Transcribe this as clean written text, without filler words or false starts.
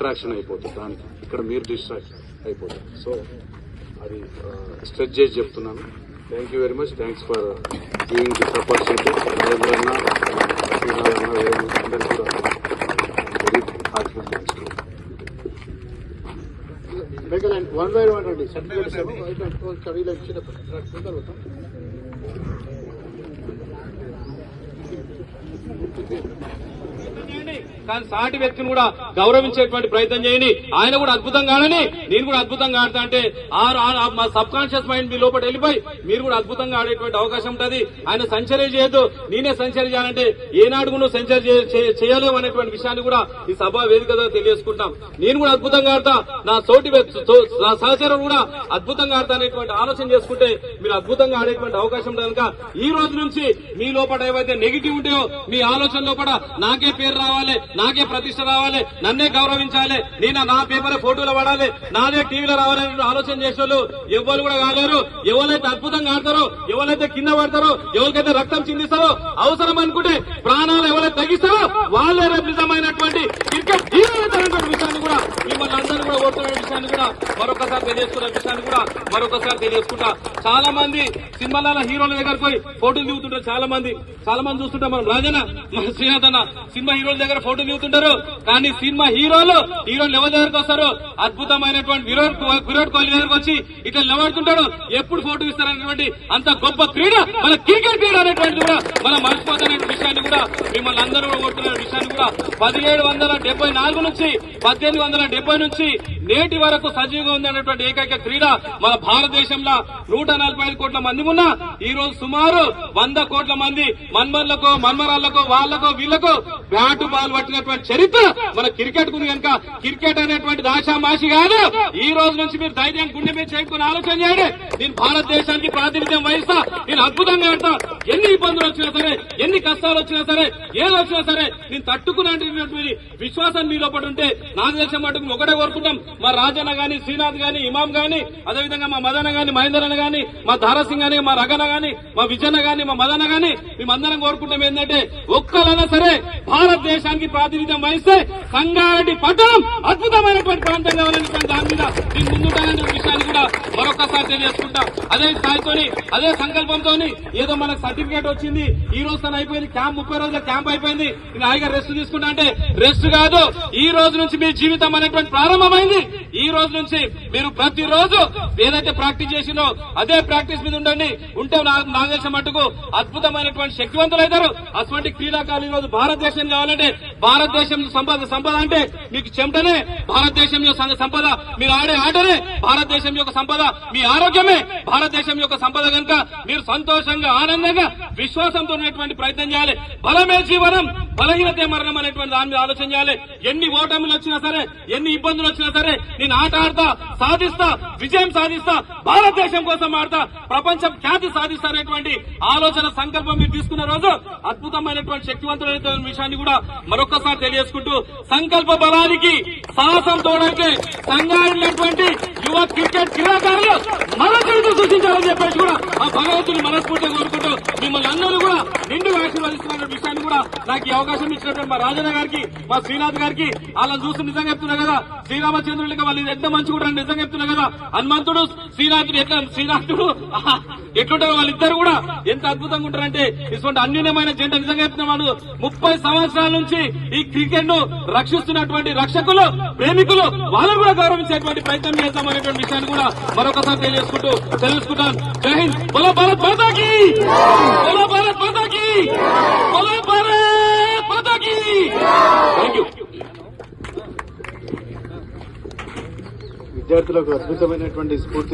Attraction అయిపోతుంది, దానికి ఇక్కడ మీరు డిస్ట్రాక్ట్ అయిపోతారు. సో అది స్ట్రెచ్ చేసి చెప్తున్నాను. Thank you very much. Thanks for giving this opportunity. అందరూ కూడా very heartful thanks. One by one అండి సర్టిఫికేట్స్ చదివిలో ఇచ్చిన కానీ సాటి వ్యక్తిని కూడా గౌరవించేటువంటి ప్రయత్నం చేయండి. ఆయన కూడా అద్భుతంగా ఆడని నేను కూడా అద్భుతంగా ఆడతా అంటే మా సబ్ కాన్షియస్ మైండ్ మీ లోపల వెళ్ళిపోయి మీరు కూడా అద్భుతంగా ఆడేటువంటి అవకాశం ఉంటుంది. ఆయన సెంచరీ చేయొద్దు, నేనే సెంచరీ చేయాలంటే ఏనాడు నువ్వు సెంచరీ చేయలేవు అనేటువంటి విషయాన్ని కూడా ఈ సభ వేదికగా తెలియజేసుకుంటాం. నేను కూడా అద్భుతంగా ఆడతా, నా నా సహచరులు కూడా అద్భుతంగా ఆడతా అనేటువంటి ఆలోచన చేసుకుంటే మీరు అద్భుతంగా ఆడేటువంటి అవకాశం ఉంటుంది. కనుక ఈ రోజు నుంచి మీ లోపల ఏవైతే నెగిటివ్ ఉంటాయో మీ ఆలోచన లోపల నాకే పేరు రావాలి, నాకే ప్రతిష్ట రావాలి, నన్నే గౌరవించాలి, నేను నా పేపర్ ఫోటోలు పడాలి, నాదే టీవీలో రావాలని ఆలోచన చేసే వాళ్ళు ఎవరు కూడా కాలేరు. ఎవరైతే అద్భుతంగా ఆడతారో, ఎవరైతే కింద పడతారో, ఎవరికైతే రక్తం చిందిస్తారో, అవసరం అనుకుంటే ప్రాణాలు ఎవరైతే తగ్గిస్తారో వాళ్ళే రేపు నిజమైనటువంటి క్రికెట్ హీరోలైనటువంటి విషయాన్ని కూడా మిమ్మల్ని అందరూ కూడా ఓడుతున్న విషయాన్ని కూడా మరొకసారి తెలియజేసుకున్న విషయాన్ని కూడా మరొకసారి తెలియజేసుకుంటా. చాలా మంది సినిమాల హీరోల దగ్గరకు పోయి ఫోటోలు దిగుతుంటారు. చాలా మంది చూస్తుంటాం. మనం రాజన్న, మన శ్రీనాథ్ అన్న సినిమా హీరోల దగ్గర ఫోటో దిగుతుంటారు. కానీ సినిమా హీరోలు ఎవరి దగ్గరకు వస్తారు? అద్భుతమైనటువంటి విరాట్ కోహ్లీ దగ్గరకు వచ్చి ఇట్లా నిలబడుతుంటాడు. ఎప్పుడు ఫోటో ఇస్తారనేటువంటి అంత గొప్ప క్రీడ మన క్రికెట్ క్రీడ అనేటువంటి కూడా మనం మర్చిపోతున్న విషయాన్ని కూడా మిమ్మల్ని అందరూ కూడా కొడుతున్న విషయాన్ని కూడా 1774 నుంచి 1870 నుంచి నేటి వరకు సజీవంగా ఉంది అనేటువంటి ఏకైక క్రీడ మన భారతదేశంలో 145 కోట్ల మంది ఉన్నా ఈ రోజు సుమారు 100 కోట్ల మంది మన్మర్లకు, మన్మరాళ్లకు, వాళ్లకు, వీళ్లకు బ్యాటు బాల్ పట్టినటువంటి చరిత్ర మన క్రికెట్ కు కనుక క్రికెట్ అనేటువంటి ఆషామాషి కాదు. ఈ రోజు నుంచి మీరు ధైర్యం గుండె మీద చేసుకుని ఆలోచన చేయండి. నేను భారతదేశానికి ప్రాతినిధ్యం వహిస్తా, నేను అద్భుతంగా ఆడతా. ఎన్ని ఇబ్బందులు వచ్చినా సరే, ఎన్ని కష్టాలు వచ్చినా సరే, ఏది వచ్చినా సరే నేను తట్టుకునేటువంటి విశ్వాసం మీ లోపల ఉంటే నాకు తెలిసిన మటుకు ఒకటే కోరుకుంటాం. మా రాజన్న గాని, శ్రీనాథ్ గాని, ఇమాం గాని, అదేవిధంగా మా మదన గాని, మహేందరన్న గాని, మా ధారాసింగ్ గాని, మా రగన గాని, మా విజయన్న గాని, మా మదన గాని మేమందరం కోరుకుంటాం ఏంటంటే ఒక్కలైనా సరే భారతదేశానికి ప్రాతినిధ్యం వహిస్తే సంగారెడ్డి పట్టణం అద్భుతమైనటువంటి ప్రాంతం కావాలని దాని మీద నేను ముందుంటాననే విషయాన్ని కూడా మరొకసారి తెలియజేసుకుంటా. అదే స్థాయితోని, అదే సంకల్పంతో ఏదో మనకు సర్టిఫికేట్ వచ్చింది, ఈ రోజు తను అయిపోయింది, క్యాంప్ 30 రోజుల క్యాంప్ అయిపోయింది, నేను హాయిగా రెస్ట్ తీసుకుంటా అంటే రెస్ట్ కాదు. ఈ రోజు నుంచి మీ జీవితం అనేటువంటి ప్రారంభమైంది. ఈ రోజు నుంచి మీరు ప్రతిరోజు ఏదైతే ప్రాక్టీస్ చేసినో అదే ప్రాక్టీస్ మీద ఉంటే నాకు తెలిసిన మట్టుకు అద్భుతమైనటువంటి శక్తివంతులు అవుతారు. అటువంటి క్రీడాకారులు ఈ రోజు భారతదేశం కావాలంటే భారతదేశం సంపద అంటే మీకు చెమటనే భారతదేశం యొక్క సంపద, మీరు ఆడే ఆటనే భారతదేశం యొక్క సంపద, మీ ఆరోగ్యమే భారతదేశం యొక్క సంపద. కనుక మీరు సంతోషంగా, ఆనందంగా, విశ్వాసంతో ఉన్నటువంటి ప్రయత్నం చేయాలి. బలమే జీవనం, బలహీనతే మరణం అనేటువంటి దాని మీద ఆలోచన చేయాలి. ఎన్ని ఓటములు వచ్చినా సరే, ఎన్ని ఇబ్బందులు వచ్చినా సరే నేను ఆట ఆడతా, సాధిస్తా, విజయం సాధిస్తా, భారతదేశం కోసం ఆడతా, ప్రపంచం ఖ్యాతి సాధిస్తా అనేటువంటి ఆలోచన సంకల్పం మీరు తీసుకున్న రోజు అద్భుతమైనటువంటి శక్తివంతులైన విషయాన్ని కూడా మరొకసారి తెలియజేసుకుంటూ సంకల్ప బలానికి సాహసం తోడైతే సంఘాయినటువంటి యువ క్రికెట్ క్రీడాకారులు మనసులతో సూచించాలని చెప్పేసి కూడా ఆ భగవంతుని మనస్ఫూర్తిగా కోరుకుంటూ మిమ్మల్ని అందరూ కూడా నిండుగా ఆశీర్వదిస్తున్న విషయాన్ని కూడా నాకు ఈ అవకాశం ఇచ్చినటువంటి మా రాజన్న గారికి, మా శ్రీనాథ్ గారికి, వాళ్ళని చూస్తూ నిజంగా చెప్తున్నా కదా, శ్రీరామచంద్రుడికి వాళ్ళు ఎంత మంచి కూడా నిజంగా చెప్తున్నా కదా, హనుమంతుడు శ్రీనాథుడు ఎట్లుంటారో వాళ్ళిద్దరు కూడా ఎంత అద్భుతంగా ఉంటారంటే ఇటువంటి అన్యూన్యమైన జంట. నిజంగా చెప్తున్నాను, 30 సంవత్సరాల నుంచి ఈ క్రికెట్ ను రక్షిస్తున్నటువంటి రక్షకులు, ప్రేమికులు వాళ్ళను కూడా గౌరవించేటువంటి ప్రయత్నం చేద్దామనేటువంటి విషయాన్ని కూడా మరొకసారి తెలుసుకుంటాను. జై హింద్. బోలో భారత్ మాతా కీ, బోలో భారత్ మాతా కీ, బోలో భారత్ మాతా కీ. Thank you. విద్యార్థులకు అద్భుతమైనటువంటి స్ఫూర్తి